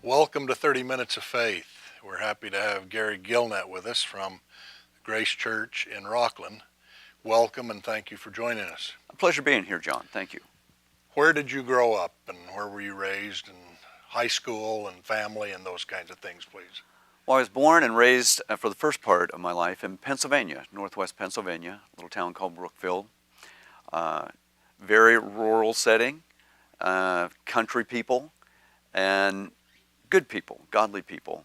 Welcome to 30 Minutes of Faith. We're happy to have Gary Gelnette with us from Grace Church in Rockland. Welcome and thank you for joining us. A pleasure being here, John. Thank you. Where did you grow up and where were you raised, and high school and family and those kinds of things, please? Well, I was born and raised for the first part of my life in Pennsylvania, northwest Pennsylvania, a little town called Brookfield. Very rural setting, country people, and good people, godly people.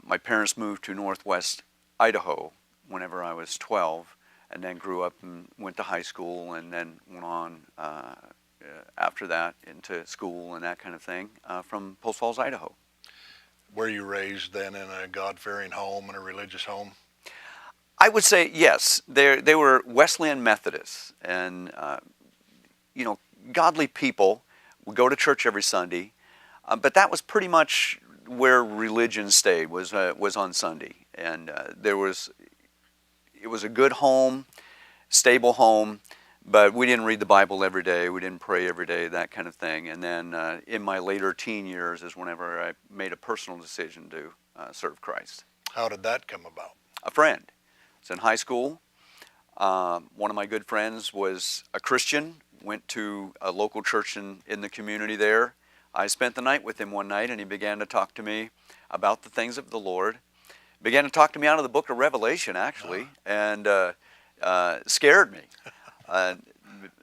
My parents moved to northwest Idaho whenever I was 12, and then grew up and went to high school, and then went on after that into school and that kind of thing from Post Falls, Idaho. Were you raised then in a God-fearing home and a religious home? I would say yes. They were Wesleyan Methodists, and godly people would go to church every Sunday, but that was pretty much where religion stayed, was on Sunday, and it was a good home, stable home, but we didn't read the Bible every day, we didn't pray every day, that kind of thing. And then in my later teen years is whenever I made a personal decision to serve Christ. How did that come about? A friend. It's in high school. One of my good friends was a Christian, went to a local church in the community there. I spent the night with him one night, and he began to talk to me about the things of the Lord. Began to talk to me out of the book of Revelation, actually, and scared me.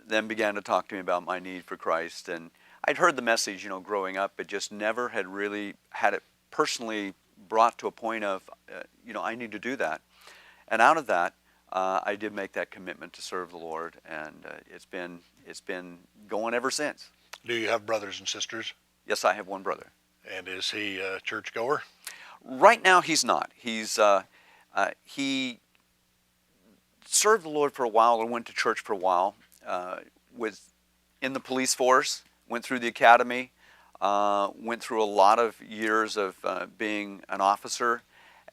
Then began to talk to me about my need for Christ. And I'd heard the message, growing up, but just never had really had it personally brought to a point of, I need to do that. And out of that, I did make that commitment to serve the Lord, and it's been going ever since. Do you have brothers and sisters? Yes, I have one brother. And is he a churchgoer? Right now, he's not. He served the Lord for a while, or went to church for a while. Was in the police force, went through the academy, went through a lot of years of being an officer.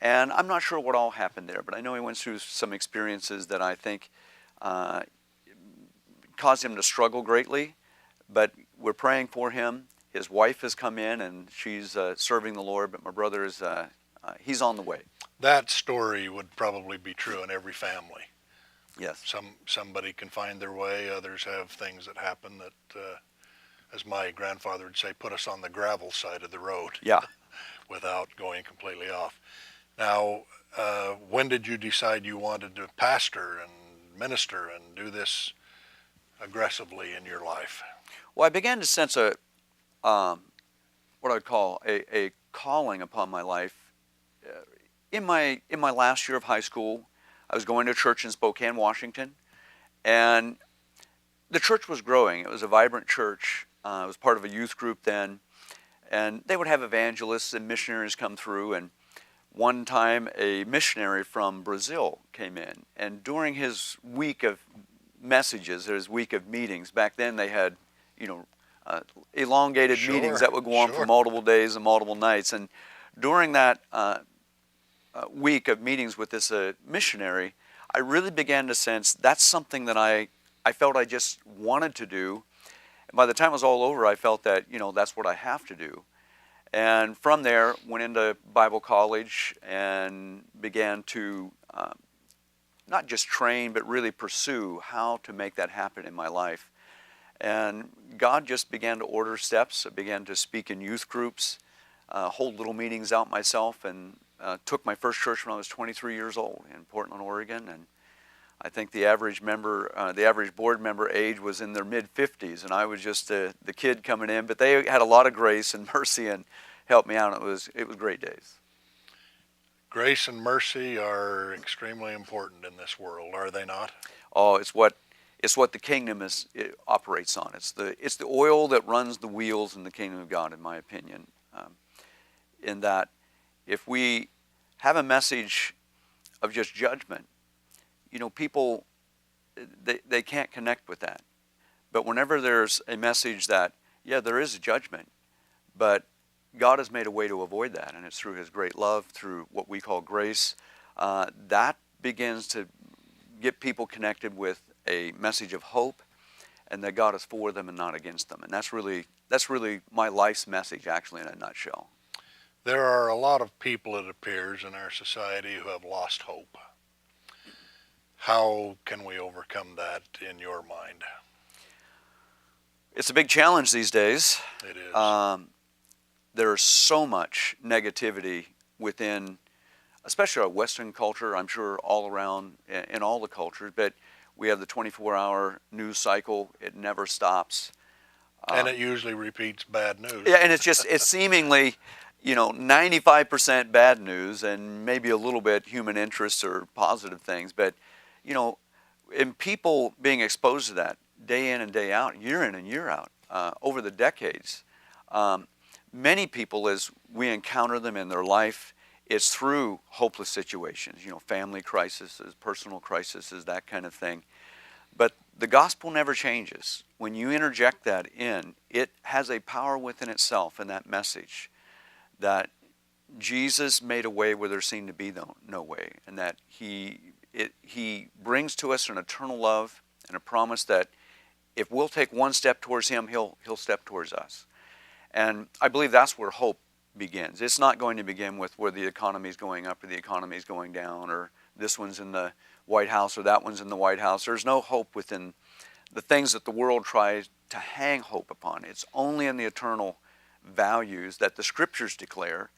And I'm not sure what all happened there, but I know he went through some experiences that I think caused him to struggle greatly. But we're praying for him. His wife has come in, and she's serving the Lord, but my brother is he's on the way. That story would probably be true in every family. Yes. Somebody can find their way. Others have things that happen that, as my grandfather would say, put us on the gravel side of the road. Yeah. Without going completely off. Now, when did you decide you wanted to pastor and minister and do this aggressively in your life? Well, I began to sense what I'd call a calling upon my life. In my last year of high school, I was going to church in Spokane, Washington, and the church was growing. It was a vibrant church. I was part of a youth group then, and they would have evangelists and missionaries come through. And one time, a missionary from Brazil came in, and during his week of messages, or his week of meetings, back then they had, elongated meetings that would go on for multiple days and multiple nights. And during that week of meetings with this missionary, I really began to sense that's something that I felt I just wanted to do. And by the time it was all over, I felt that, that's what I have to do. And from there, went into Bible college and began to not just train, but really pursue how to make that happen in my life. And God just began to order steps. I began to speak in youth groups, hold little meetings out myself, and took my first church when I was 23 years old in Portland, Oregon. And I think the average board member age was in their mid-50s, and I was just the kid coming in. But they had a lot of grace and mercy and helped me out. It was great days. Grace and mercy are extremely important in this world, are they not? Oh, it's what the kingdom operates on. It's the oil that runs the wheels in the kingdom of God, in my opinion. In that, if we have a message of just judgment, people, they can't connect with that. But whenever there's a message that, there is a judgment, but God has made a way to avoid that, and it's through His great love, through what we call grace, that begins to get people connected with a message of hope, and that God is for them and not against them. And that's really my life's message, actually, in a nutshell. There are a lot of people, it appears, in our society who have lost hope. How can we overcome that in your mind? It's a big challenge these days. It is. There's so much negativity within, especially our Western culture, I'm sure all around in all the cultures, but we have the 24-hour news cycle. It never stops. And it usually repeats bad news. Yeah, and it's seemingly, 95% bad news and maybe a little bit human interest or positive things. But, in people being exposed to that day in and day out, year in and year out, over the decades, many people, as we encounter them in their life, it's through hopeless situations, family crises, personal crises, that kind of thing. But the gospel never changes. When you interject that in, it has a power within itself in that message that Jesus made a way where there seemed to be no way, and that he brings to us an eternal love and a promise that if we'll take one step towards him, he'll step towards us. And I believe that's where hope begins. It's not going to begin with where the economy is going up or the economy is going down, or this one's in the White House or that one's in the White House. There's no hope within the things that the world tries to hang hope upon. It's only in the eternal values that the Scriptures declare,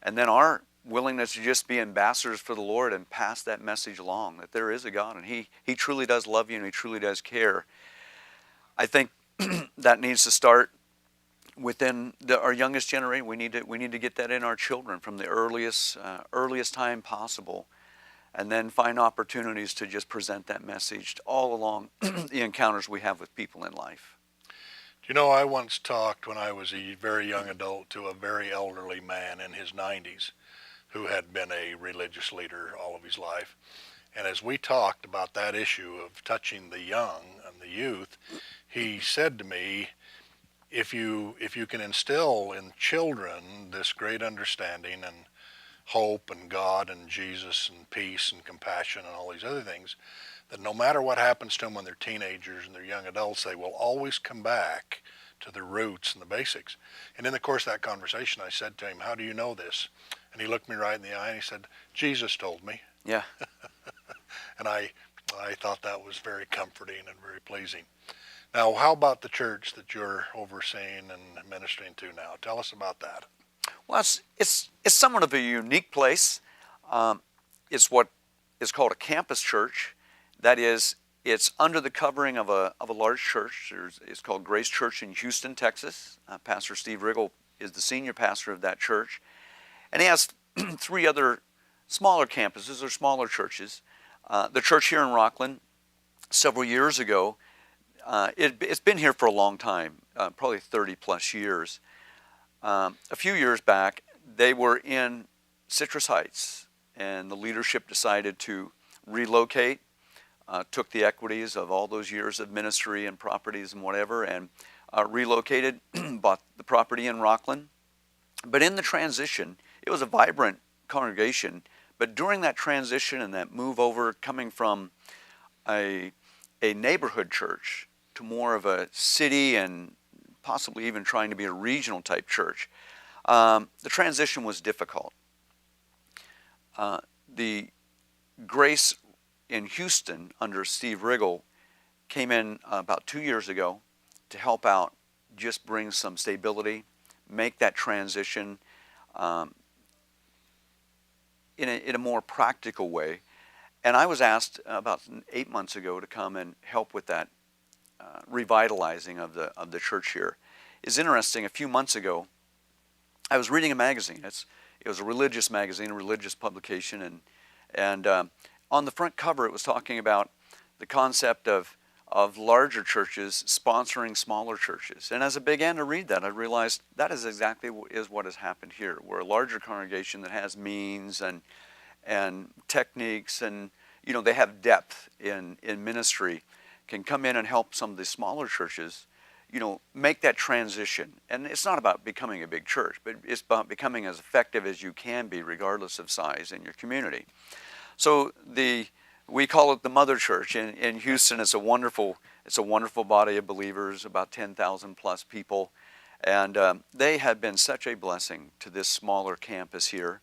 and then our willingness to just be ambassadors for the Lord and pass that message along, that there is a God and He truly does love you and He truly does care. I think that needs to start within our youngest generation. We need to get that in our children from the earliest time possible, and then find opportunities to just present that message all along the encounters we have with people in life. I once talked when I was a very young adult to a very elderly man in his 90s who had been a religious leader all of his life. And as we talked about that issue of touching the young and the youth, he said to me, if you can instill in children this great understanding and hope and God and Jesus and peace and compassion and all these other things, that no matter what happens to them when they're teenagers and they're young adults, they will always come back to the roots and the basics. And in the course of that conversation, I said to him, "How do you know this?" And he looked me right in the eye and he said, "Jesus told me." Yeah. And I thought that was very comforting and very pleasing. Now, how about the church that you're overseeing and ministering to now? Tell us about that. Well, it's somewhat of a unique place. It's what is called a campus church. That is, it's under the covering of a large church. It's called Grace Church in Houston, Texas. Pastor Steve Riggle is the senior pastor of that church. And he has 3 other smaller campuses or smaller churches. The church here in Rockland, several years ago, it's been here for a long time, probably 30 plus years. A few years back, they were in Citrus Heights, and the leadership decided to relocate, took the equities of all those years of ministry and properties and whatever, and relocated, bought the property in Rockland. But in the transition, it was a vibrant congregation, but during that transition and that move over, coming from a neighborhood church to more of a city and possibly even trying to be a regional type church, the transition was difficult. The Grace in Houston under Steve Riggle came in about 2 years ago to help out, just bring some stability, make that transition in a more practical way. And I was asked about 8 months ago to come and help with that revitalizing of the church here. It's interesting, a few months ago, I was reading a magazine. It was a religious magazine, a religious publication, and on the front cover it was talking about the concept of larger churches sponsoring smaller churches. And as I began to read that, I realized that is exactly what has happened here. We're a larger congregation that has means and techniques, and they have depth in ministry, can come in and help some of the smaller churches make that transition. And it's not about becoming a big church, but it's about becoming as effective as you can be regardless of size in your community. So we call it the Mother Church in Houston. It's a wonderful body of believers, about 10,000 plus people. And they have been such a blessing to this smaller campus here.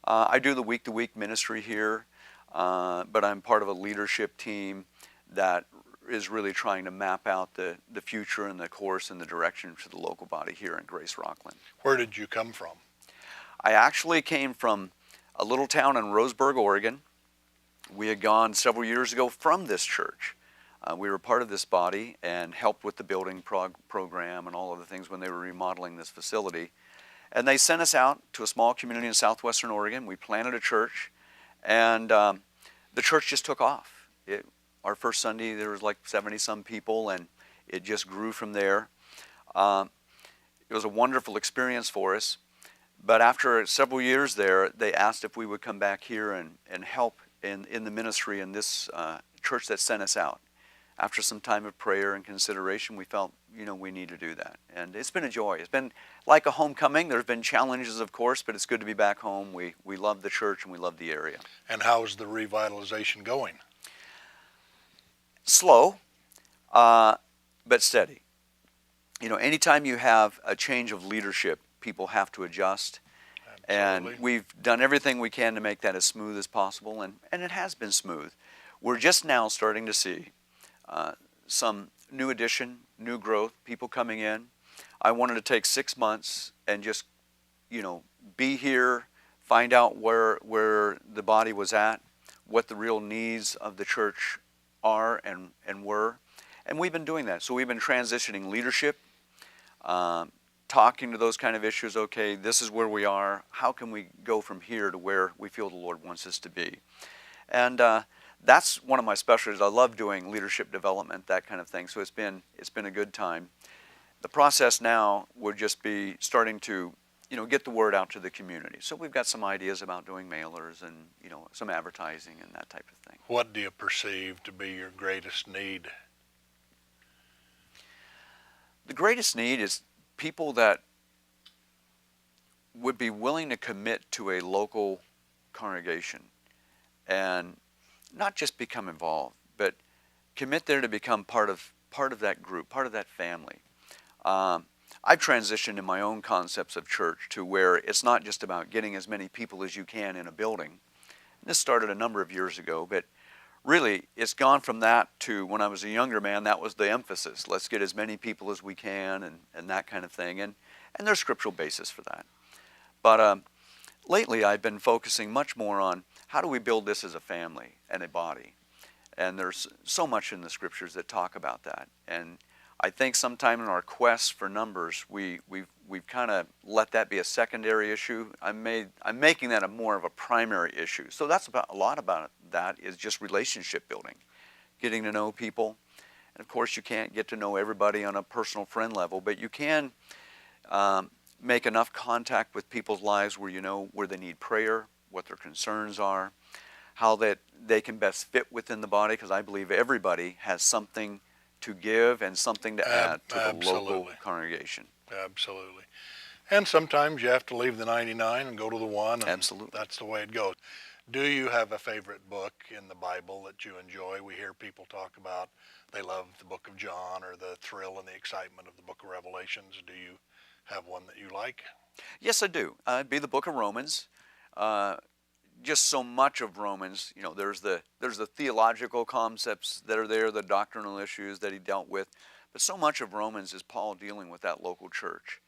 I do the week-to-week ministry here, but I'm part of a leadership team that is really trying to map out the future and the course and the direction for the local body here in Grace Rockland. Where did you come from? I actually came from a little town in Roseburg, Oregon. We had gone several years ago from this church. We were part of this body and helped with the building program and all of the things when they were remodeling this facility. And they sent us out to a small community in southwestern Oregon. We planted a church, and the church just took off. Our first Sunday, there was like 70-some people, and it just grew from there. It was a wonderful experience for us. But after several years there, they asked if we would come back here and help in the ministry in this church that sent us out. After some time of prayer and consideration, we felt, we need to do that. And it's been a joy. It's been like a homecoming. There's been challenges, of course, but it's good to be back home. We love the church and we love the area. And how's the revitalization going? Slow, but steady. Anytime you have a change of leadership, people have to adjust. Absolutely. And we've done everything we can to make that as smooth as possible, and it has been smooth. We're just now starting to see some new addition, new growth, people coming in. I wanted to take 6 months and just, be here, find out where the body was at, what the real needs of the church are and were. And we've been doing that. So we've been transitioning leadership, talking to those kind of issues. Okay, this is where we are. How can we go from here to where we feel the Lord wants us to be? And that's one of my specialties. I love doing leadership development, that kind of thing. So it's been a good time. The process now would just be starting to, get the word out to the community. So we've got some ideas about doing mailers and, some advertising and that type of thing. What do you perceive to be your greatest need? The greatest need is people that would be willing to commit to a local congregation and not just become involved, but commit there to become part of that group, part of that family. I've transitioned in my own concepts of church to where it's not just about getting as many people as you can in a building. This started a number of years ago, but really it's gone from that to when I was a younger man, that was the emphasis. Let's get as many people as we can and that kind of thing. And there's scriptural basis for that. But lately I've been focusing much more on how do we build this as a family and a body. And there's so much in the scriptures that talk about that. And I think sometime in our quest for numbers, we've kind of let that be a secondary issue. I'm making that more of a primary issue. So that's a lot about that is just relationship building, getting to know people. And of course, you can't get to know everybody on a personal friend level, but you can make enough contact with people's lives where you know where they need prayer, what their concerns are, how that they can best fit within the body, because I believe everybody has something to give and something to add to the local congregation. Absolutely. And sometimes you have to leave the 99 and go to the one. And absolutely. That's the way it goes. Do you have a favorite book in the Bible that you enjoy? We hear people talk about they love the book of John or the thrill and the excitement of the book of Revelations. Do you have one that you like? Yes, I do. It'd be the book of Romans. Just so much of Romans, there's the theological concepts that are there, the doctrinal issues that he dealt with, but so much of Romans is Paul dealing with that local church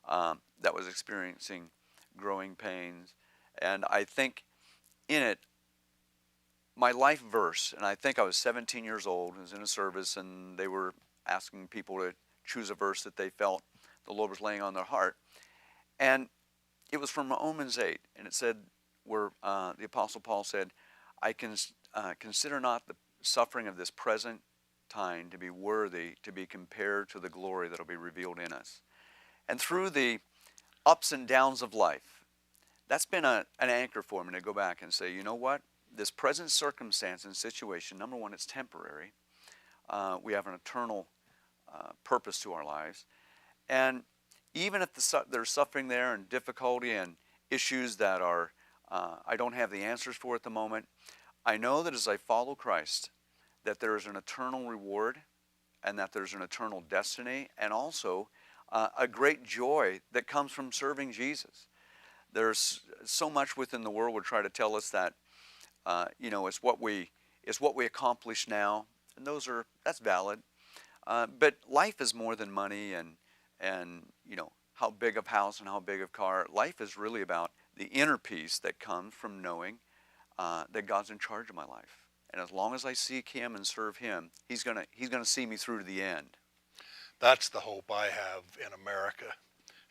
that was experiencing growing pains. And I think in it, my life verse, and I think I was 17 years old, I was in a service, and they were asking people to choose a verse that they felt the Lord was laying on their heart. And it was from Romans 8, and it said, where the Apostle Paul said, I can consider not the suffering of this present time to be worthy to be compared to the glory that will be revealed in us. And through the ups and downs of life, that's been an anchor for me to go back and say, you know what? This present circumstance and situation, number one, it's temporary. We have an eternal purpose to our lives. And even if there's suffering there and difficulty and issues that are I don't have the answers for at the moment, I know that as I follow Christ, that there is an eternal reward and that there's an eternal destiny. And also, a great joy that comes from serving Jesus. There's so much within the world would try to tell us that, it's what we accomplish now, and that's valid. But life is more than money and how big of house and how big of car. Life is really about the inner peace that comes from knowing that God's in charge of my life. And as long as I seek Him and serve Him, He's gonna see me through to the end. That's the hope I have in America,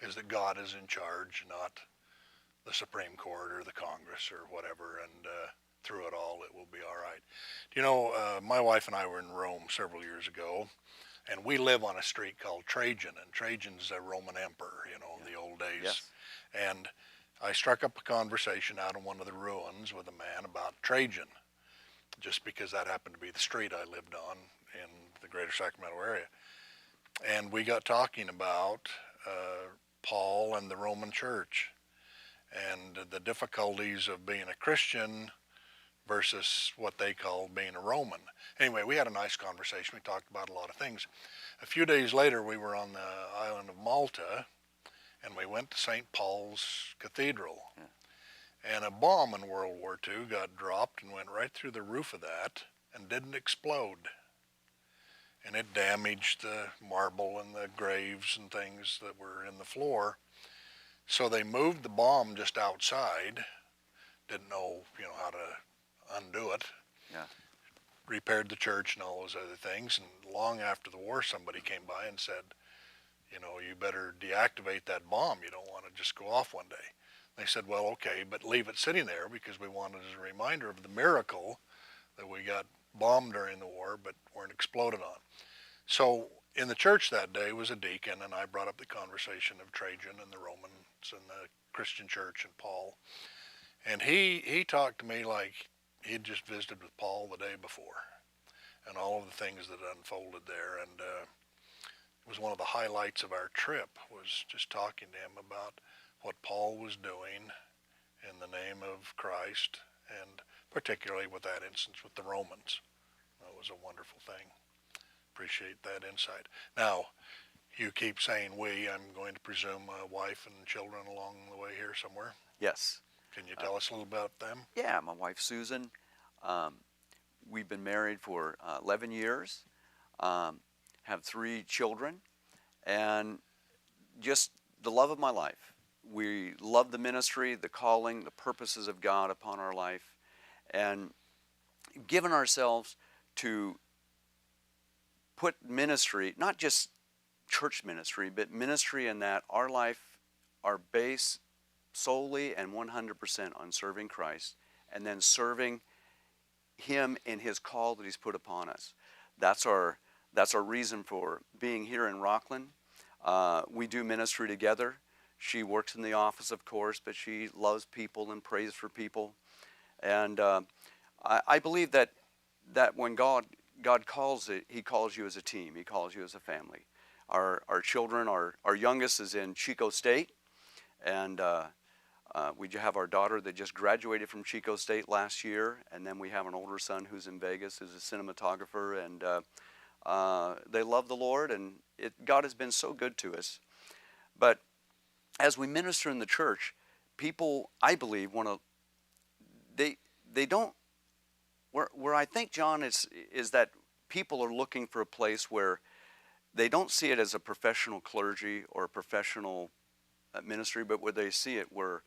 is that God is in charge, not the Supreme Court or the Congress or whatever, and through it all it will be all right. My wife and I were in Rome several years ago, and we live on a street called Trajan, and Trajan's a Roman emperor, in the old days. Yes. And I struck up a conversation out in one of the ruins with a man about Trajan, just because that happened to be the street I lived on in the greater Sacramento area. And we got talking about Paul and the Roman Church and the difficulties of being a Christian versus what they called being a Roman. Anyway, we had a nice conversation. We talked about a lot of things. A few days later, we were on the island of Malta, and we went to St. Paul's Cathedral. Yeah. And a bomb in World War II got dropped and went right through the roof of that and didn't explode. And it damaged the marble and the graves and things that were in the floor. So they moved the bomb just outside, didn't know, how to undo it. Yeah. Repaired the church and all those other things. And long after the war, somebody came by and said, you better deactivate that bomb. You don't want to just go off one day. They said, well, okay, but leave it sitting there because we want it as a reminder of the miracle that we got bombed during the war but weren't exploded on. So in the church that day was a deacon, and I brought up the conversation of Trajan and the Romans and the Christian church and Paul. And he talked to me like he'd just visited with Paul the day before and all of the things that unfolded there. And it was one of the highlights of our trip, was just talking to him about what Paul was doing in the name of Christ, and particularly with that instance with the Romans. That was a wonderful thing. Appreciate that insight. Now, you keep saying we. I'm going to presume a wife and children along the way here somewhere. Yes. Can you tell us a little about them? Yeah, my wife Susan. We've been married for 11 years, have 3 children, and just the love of my life. We love the ministry, the calling, the purposes of God upon our life, and given ourselves to put ministry, not just church ministry, but ministry in that our life, our base solely and 100% on serving Christ, and then serving Him in His call that He's put upon us. That's our reason for being here in Rockland. We do ministry together. She works in the office, of course, but she loves people and prays for people. And I believe that when God calls it, He calls you as a team. He calls you as a family. Our children, our youngest is in Chico State, and we have our daughter that just graduated from Chico State last year, and then we have an older son who's in Vegas, who's a cinematographer, and they love the Lord, and God has been so good to us. But as we minister in the church, people, I believe, they don't, where I think, John, is that people are looking for a place where they don't see it as a professional clergy or a professional ministry, but where they see it where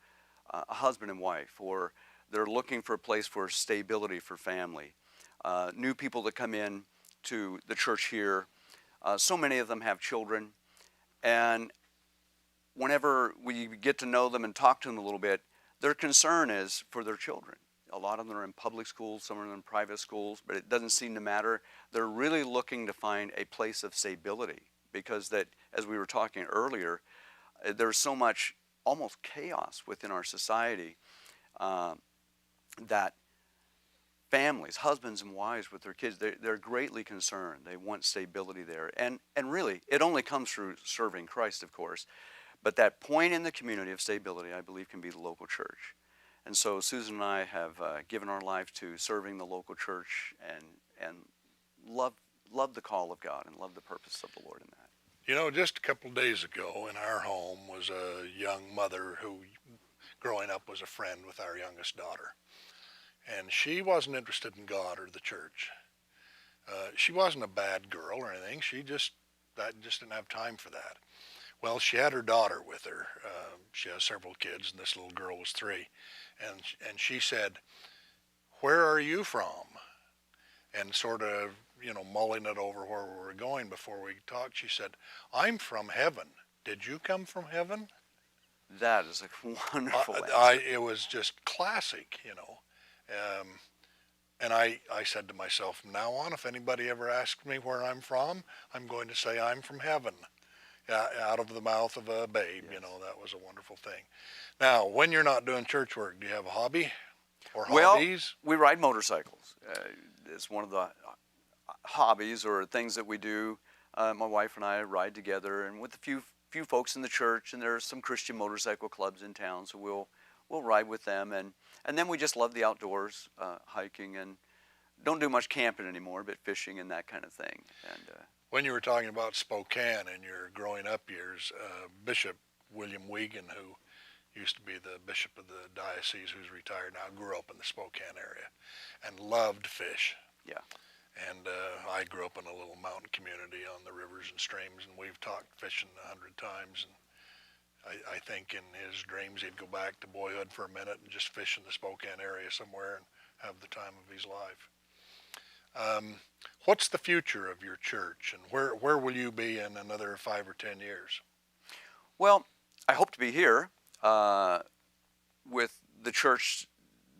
a husband and wife, or they're looking for a place for stability for family. New people that come in to the church here, so many of them have children, and whenever we get to know them and talk to them a little bit, their concern is for their children. A lot of them are in public schools, some are in private schools, but it doesn't seem to matter. They're really looking to find a place of stability, because that, as we were talking earlier, there's so much almost chaos within our society that families, husbands and wives with their kids, they're greatly concerned. They want stability there. And really, it only comes through serving Christ, of course. But that point in the community of stability, I believe, can be the local church. And so Susan and I have given our life to serving the local church and love the call of God and love the purpose of the Lord in that. You know, just a couple of days ago in our home was a young mother who, growing up, was a friend with our youngest daughter. And she wasn't interested in God or the church. She wasn't a bad girl or anything. Just didn't have time for that. Well, she had her daughter with her. She has several kids, and this little girl was 3. And she said, "Where are you from?" And sort of, mulling it over where we were going before we talked, she said, "I'm from heaven. Did you come from heaven?" That is a wonderful answer. It was just classic. Um, and I said to myself, from now on, if anybody ever asks me where I'm from, I'm going to say I'm from heaven. Out of the mouth of a babe, Yes. that was a wonderful thing. Now, when you're not doing church work, do you have a hobby or Well, hobbies? we ride motorcycles. It's one of the hobbies or things that we do. My wife and I ride together, and with a few folks in the church, and there are some Christian motorcycle clubs in town, so we'll ride with them, and then we just love the outdoors, hiking, and don't do much camping anymore, but fishing and that kind of thing. And When you were talking about Spokane in your growing up years, Bishop William Wiegand, who used to be the bishop of the diocese, who's retired now, grew up in the Spokane area and loved fish. yeah, And I grew up in a little mountain community on the rivers and streams, and we've talked fishing 100 times. And I think in his dreams he'd go back to boyhood for a minute and just fish in the Spokane area somewhere and have the time of his life. What's the future of your church, and where will you be in another 5 or 10 years? well, I hope to be here with the church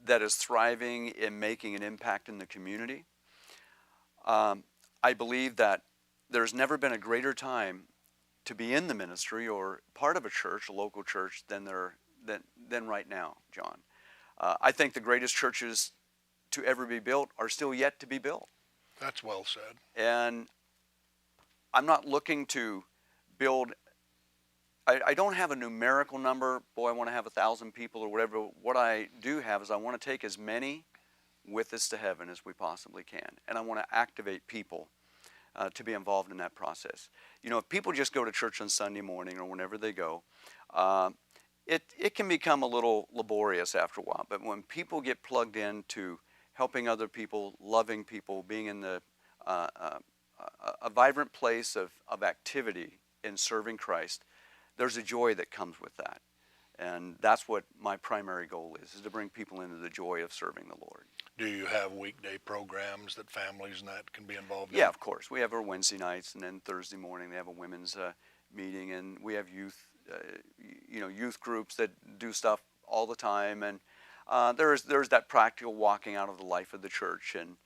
that is thriving in making an impact in the community. I believe that there's never been a greater time to be in the ministry or part of a church, a local church, than right now, John. I think the greatest churches to ever be built are still yet to be built. That's well said. And I'm not looking to build, I don't have a numerical number, boy, I want to have 1,000 people or whatever. What I do have is I want to take as many with us to heaven as we possibly can. And I want to activate people to be involved in that process. If people just go to church on Sunday morning or whenever they go, it can become a little laborious after a while. But when people get plugged into helping other people, loving people, being in a vibrant place of activity in serving Christ, there's a joy that comes with that. And that's what my primary goal is to bring people into the joy of serving the Lord. Do you have weekday programs that families and that can be involved in? Yeah, of course. We have our Wednesday nights, and then Thursday morning they have a women's meeting, and we have youth groups that do stuff all the time, and there's that practical walking out of the life of the church, and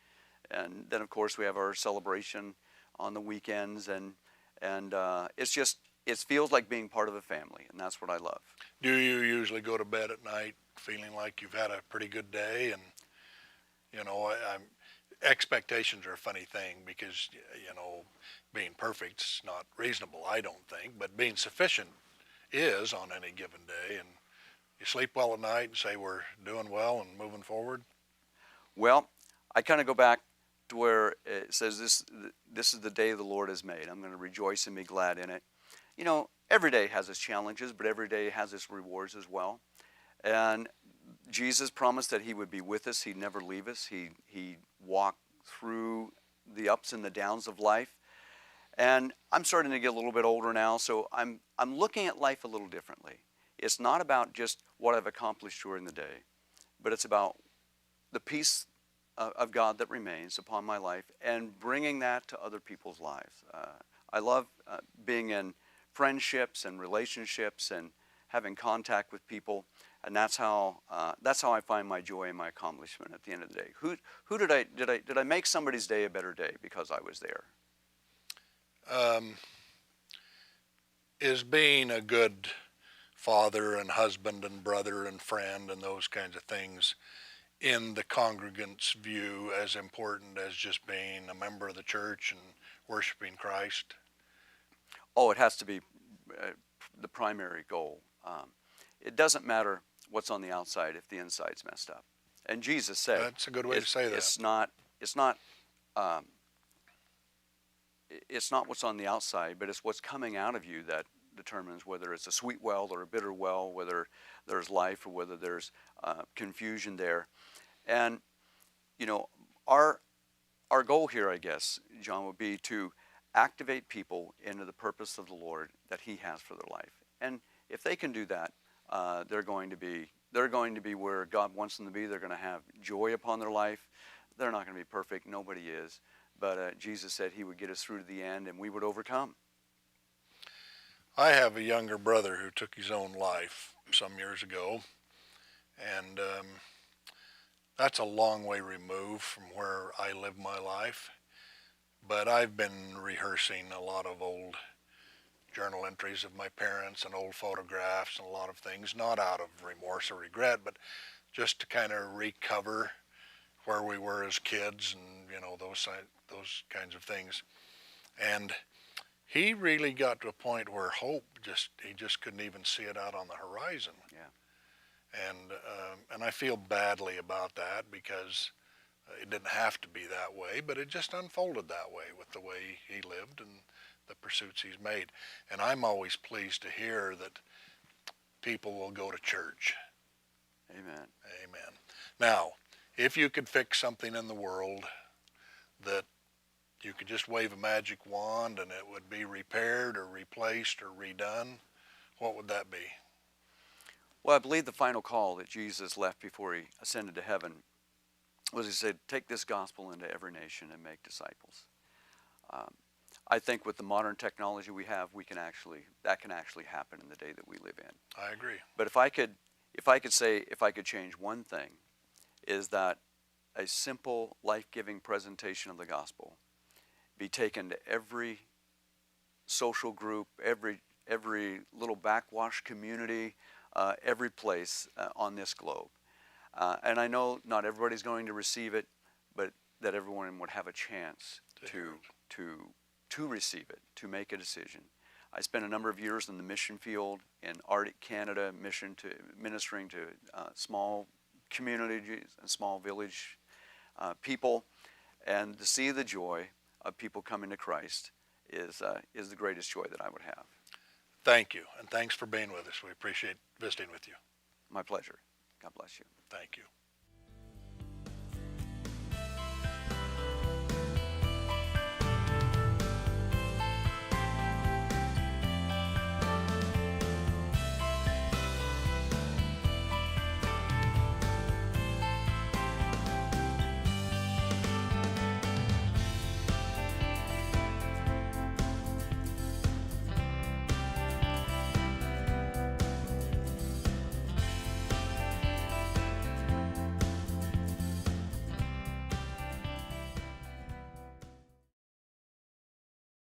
then of course we have our celebration on the weekends, and it feels like being part of a family, and that's what I love. Do you usually go to bed at night feeling like you've had a pretty good day? And expectations are a funny thing because being perfect's not reasonable, I don't think, but being sufficient is on any given day. And you sleep well at night and say we're doing well and moving forward. Well, I kind of go back to where it says this is the day the Lord has made. I'm going to rejoice and be glad in it. Every day has its challenges, but every day has its rewards as well. And Jesus promised that he would be with us. He'd never leave us. He walked through the ups and the downs of life. And I'm starting to get a little bit older now, so I'm looking at life a little differently. It's not about just what I've accomplished during the day, but it's about the peace of God that remains upon my life and bringing that to other people's lives. I love being in friendships and relationships and having contact with people, and that's how I find my joy and my accomplishment at the end of the day. Who did I make somebody's day a better day because I was there? Is being a good father and husband and brother and friend and those kinds of things in the congregant's view as important as just being a member of the church and worshiping Christ? Oh, it has to be the primary goal. It doesn't matter what's on the outside if the inside's messed up. And Jesus said, that's a good way to say that. it's not what's on the outside, but it's what's coming out of you that determines whether it's a sweet well or a bitter well, whether there's life or whether there's confusion there. And you know, our goal here, I guess, John, would be to activate people into the purpose of the Lord that He has for their life. And if they can do that, they're going to be where God wants them to be. They're going to have joy upon their life. They're not going to be perfect. Nobody is. But Jesus said He would get us through to the end, and we would overcome. I have a younger brother who took his own life some years ago, and that's a long way removed from where I live my life. But I've been rehearsing a lot of old journal entries of my parents and old photographs and a lot of things, not out of remorse or regret, but just to kind of recover where we were as kids and, you know, those kinds of things. And he really got to a point where he just couldn't even see it out on the horizon. Yeah. And I feel badly about that because it didn't have to be that way, but it just unfolded that way with the way he lived and the pursuits he's made. And I'm always pleased to hear that people will go to church. Amen. Amen. Now, if you could fix something in the world that you could just wave a magic wand and it would be repaired or replaced or redone, what would that be? Well, I believe the final call that Jesus left before He ascended to heaven was He said, take this gospel into every nation and make disciples. I think with the modern technology we have, that can actually happen in the day that we live in. I agree. But if I could change one thing, is that a simple, life-giving presentation of the gospel be taken to every social group, every little backwash community, every place on this globe. And I know not everybody's going to receive it, but that everyone would have a chance to receive it, to make a decision. I spent a number of years in the mission field in Arctic Canada, ministering to small communities and small village people, and to see the joy of people coming to Christ is the greatest joy that I would have. Thank you, and thanks for being with us. We appreciate visiting with you. My pleasure. God bless you. Thank you.